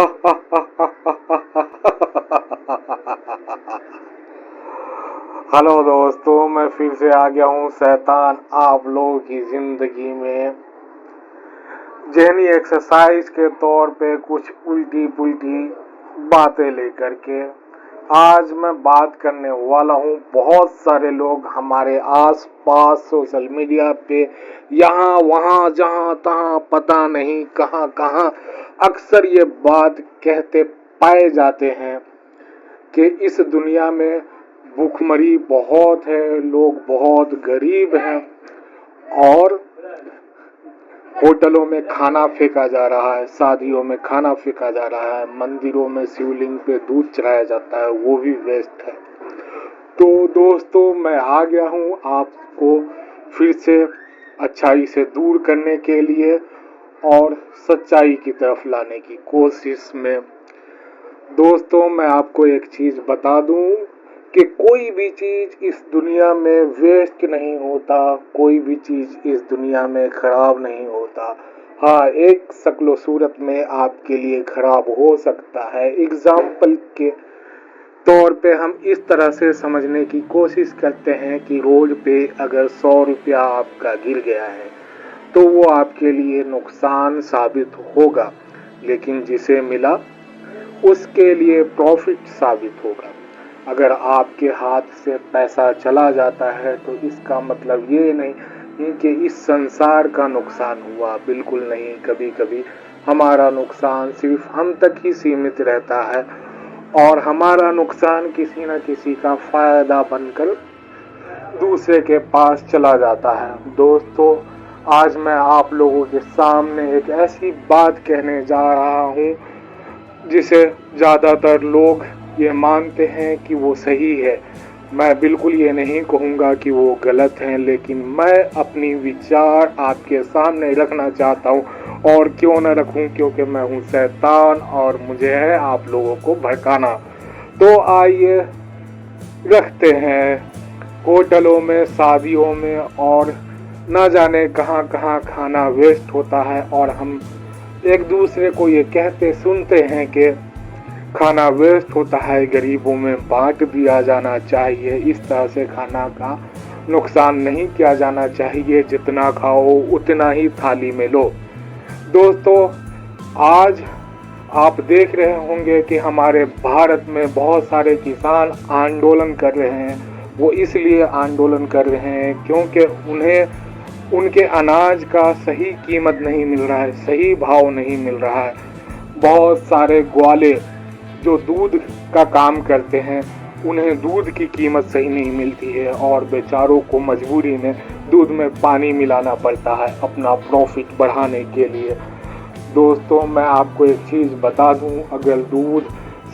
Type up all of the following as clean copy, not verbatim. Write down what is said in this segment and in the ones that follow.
Hello दोस्तों, मैं फिर से आ गया हूँ शैतान आप लोगों की जिंदगी में जहनी एक्सरसाइज के तौर पे कुछ उल्टी पुल्टी बातें लेकर के। आज मैं बात करने वाला हूँ, बहुत सारे लोग हमारे आस पास सोशल मीडिया पे यहाँ वहाँ जहाँ तहाँ पता नहीं कहाँ कहाँ अक्सर ये बात कहते पाए जाते हैं कि इस दुनिया में भूखमरी बहुत है, लोग बहुत गरीब हैं और होटलों में खाना फेंका जा रहा है, शादियों में खाना फेंका जा रहा है, मंदिरों में शिवलिंग पे दूध चढ़ाया जाता है, वो भी वेस्ट है। तो दोस्तों, मैं आ गया हूँ आपको फिर से अच्छाई से दूर करने के लिए और सच्चाई की तरफ लाने की कोशिश में। दोस्तों, मैं आपको एक चीज बता दूं कि कोई भी चीज इस दुनिया में वेस्ट नहीं होता, कोई भी चीज इस दुनिया में खराब नहीं होता। हाँ, एक शक्ल सूरत में आपके लिए खराब हो सकता है। एग्जाम्पल के तौर पे हम इस तरह से समझने की कोशिश करते हैं कि रोड पे अगर 100 रुपया आपका गिर गया है तो वो आपके लिए नुकसान साबित होगा, लेकिन जिसे मिला उसके लिए प्रॉफिट साबित होगा। अगर आपके हाथ से पैसा चला जाता है तो इसका मतलब ये नहीं कि इस संसार का नुकसान हुआ, बिल्कुल नहीं। कभी कभी हमारा नुकसान सिर्फ हम तक ही सीमित रहता है और हमारा नुकसान किसी न किसी का फायदा बनकर दूसरे के पास चला जाता है। दोस्तों, आज मैं आप लोगों के सामने एक ऐसी बात कहने जा रहा हूँ जिसे ज़्यादातर लोग ये मानते हैं कि वो सही है। मैं बिल्कुल ये नहीं कहूँगा कि वो गलत हैं, लेकिन मैं अपनी विचार आपके सामने रखना चाहता हूँ। और क्यों न रखूँ, क्योंकि मैं हूँ शैतान और मुझे है आप लोगों को भड़काना। तो आइए रखते हैं। होटलों में, शादियों में और न जाने कहाँ कहाँ खाना वेस्ट होता है और हम एक दूसरे को ये कहते सुनते हैं कि खाना वेस्ट होता है, गरीबों में बांट दिया जाना चाहिए, इस तरह से खाना का नुकसान नहीं किया जाना चाहिए, जितना खाओ उतना ही थाली में लो। दोस्तों, आज आप देख रहे होंगे कि हमारे भारत में बहुत सारे किसान आंदोलन कर रहे हैं। वो इसलिए आंदोलन कर रहे हैं क्योंकि उन्हें उनके अनाज का सही कीमत नहीं मिल रहा है, सही भाव नहीं मिल रहा है। बहुत सारे ग्वाले जो दूध का काम करते हैं, उन्हें दूध की कीमत सही नहीं मिलती है और बेचारों को मजबूरी में दूध में पानी मिलाना पड़ता है अपना प्रॉफिट बढ़ाने के लिए। दोस्तों, मैं आपको एक चीज़ बता दूं, अगर दूध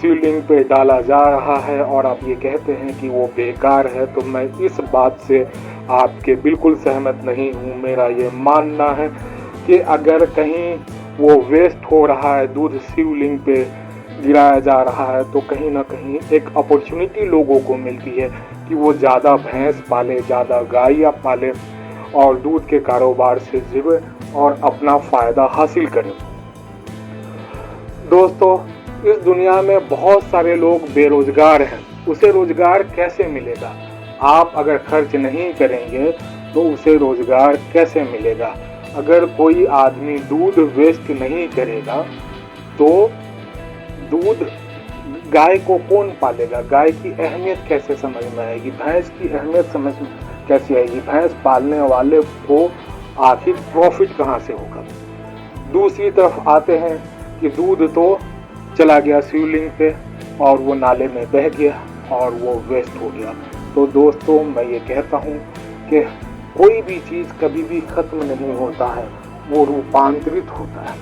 शिवलिंग पे डाला जा रहा है और आप ये कहते हैं कि वो बेकार है, तो मैं इस बात से आपके बिल्कुल सहमत नहीं हूँ। मेरा ये मानना है कि अगर कहीं वो वेस्ट हो रहा है, दूध शिवलिंग पे गिराया जा रहा है, तो कहीं ना कहीं एक अपॉर्चुनिटी लोगों को मिलती है कि वो ज़्यादा भैंस पाले, ज़्यादा गायें पाले और दूध के कारोबार से जुड़े और अपना फ़ायदा हासिल करें। दोस्तों, इस दुनिया में बहुत सारे लोग बेरोजगार हैं। उसे रोजगार कैसे मिलेगा? आप अगर खर्च नहीं करेंगे तो उसे रोजगार कैसे मिलेगा? अगर कोई आदमी दूध वेस्ट नहीं करेगा तो दूध गाय को कौन पालेगा? गाय की अहमियत कैसे समझ में आएगी? भैंस की अहमियत समझ में कैसे आएगी? भैंस पालने वाले को आखिर प्रॉफिट कहाँ से होगा? दूसरी तरफ आते हैं कि दूध तो चला गया शिवलिंग पे और वो नाले में बह गया और वो वेस्ट हो गया। तो दोस्तों, मैं ये कहता हूँ कि कोई भी चीज़ कभी भी ख़त्म नहीं होता है, वो रूपांतरित होता है।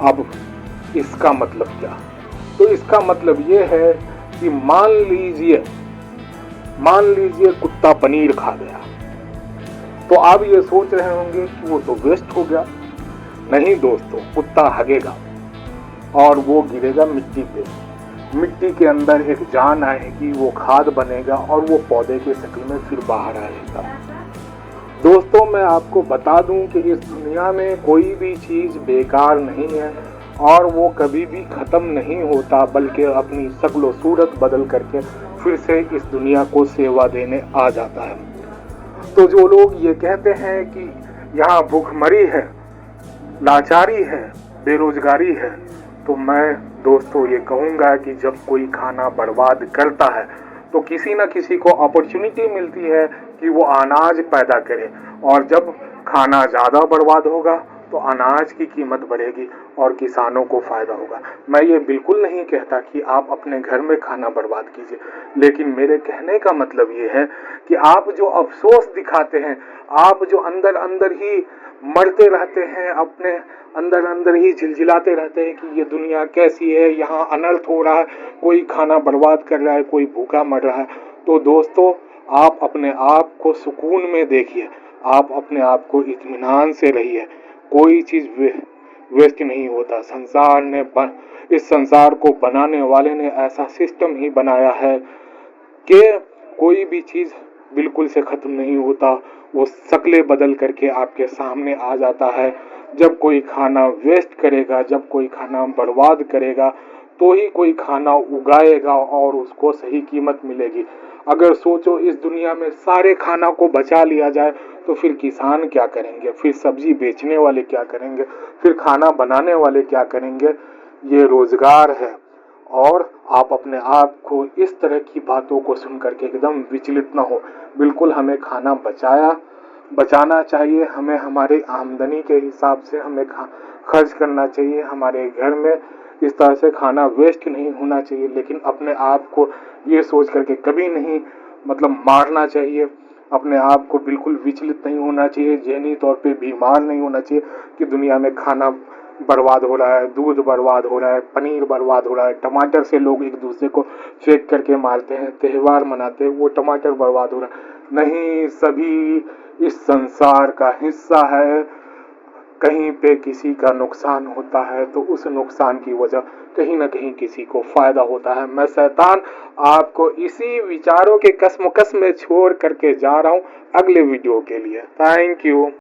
अब इसका मतलब क्या? तो इसका मतलब ये है कि मान लीजिए कुत्ता पनीर खा गया, तो आप ये सोच रहे होंगे कि वो तो वेस्ट हो गया। नहीं दोस्तों, कुत्ता हगेगा और वो गिरेगा मिट्टी पे। मिट्टी के अंदर एक जान आएगी, वो खाद बनेगा और वो पौधे के शक्ल में फिर बाहर आएगा। दोस्तों, मैं आपको बता दूं कि इस दुनिया में कोई भी चीज़ बेकार नहीं है और वो कभी भी ख़त्म नहीं होता, बल्कि अपनी शक्ल सूरत बदल करके फिर से इस दुनिया को सेवा देने आ जाता है। तो जो लोग ये कहते हैं कि यहाँ भूखमरी है, लाचारी है, बेरोजगारी है, तो मैं दोस्तों ये कहूँगा कि जब कोई खाना बर्बाद करता है तो किसी न किसी को अपॉर्चुनिटी मिलती है कि वो अनाज पैदा करे, और जब खाना ज़्यादा बर्बाद होगा तो अनाज की कीमत बढ़ेगी और किसानों को फ़ायदा होगा। मैं ये बिल्कुल नहीं कहता कि आप अपने घर में खाना बर्बाद कीजिए, लेकिन मेरे कहने का मतलब ये है कि आप जो अफसोस दिखाते हैं, आप जो अंदर अंदर ही मरते रहते हैं, अपने अंदर अंदर ही झिलझिलाते रहते हैं कि ये दुनिया कैसी है, यहाँ अनर्थ हो रहा है, कोई खाना बर्बाद कर रहा है, कोई भूखा मर रहा है, तो दोस्तों आप अपने आप को सुकून में देखिए, आप अपने आप को इत्मीनान से रहिए। कोई चीज़ वेस्ट नहीं होता। इस संसार को बनाने वाले ने ऐसा सिस्टम ही बनाया है कि कोई भी चीज़ बिल्कुल से ख़त्म नहीं होता, वो शक्लें बदल करके आपके सामने आ जाता है। जब कोई खाना वेस्ट करेगा, जब कोई खाना बर्बाद करेगा, तो ही कोई खाना उगाएगा और उसको सही कीमत मिलेगी। अगर सोचो इस दुनिया में सारे खाना को बचा लिया जाए तो फिर किसान क्या करेंगे, फिर सब्जी बेचने वाले क्या करेंगे, फिर खाना बनाने वाले क्या करेंगे। ये रोजगार है। और आप अपने आप को इस तरह की बातों को सुन करके एकदम विचलित ना हो। बिल्कुल हमें खाना बचाना चाहिए, हमें हमारे आमदनी के हिसाब से हमें खर्च करना चाहिए। हमारे घर में इस तरह से खाना वेस्ट नहीं होना चाहिए, लेकिन अपने आप को ये सोच करके कभी नहीं मारना चाहिए। अपने आप को बिल्कुल विचलित नहीं होना चाहिए, ज़हनी तौर पे बीमार नहीं होना चाहिए कि दुनिया में खाना बर्बाद हो रहा है, दूध बर्बाद हो रहा है, पनीर बर्बाद हो रहा है, टमाटर से लोग एक दूसरे को फेंक करके मारते हैं, त्यौहार मनाते हैं, वो टमाटर बर्बाद हो रहा है। नहीं, सभी इस संसार का हिस्सा है। कहीं पे किसी का नुकसान होता है तो उस नुकसान की वजह कहीं ना कहीं किसी को फायदा होता है। मैं शैतान आपको इसी विचारों के कश्मकश में छोड़ करके जा रहा हूँ अगले वीडियो के लिए। Thank you.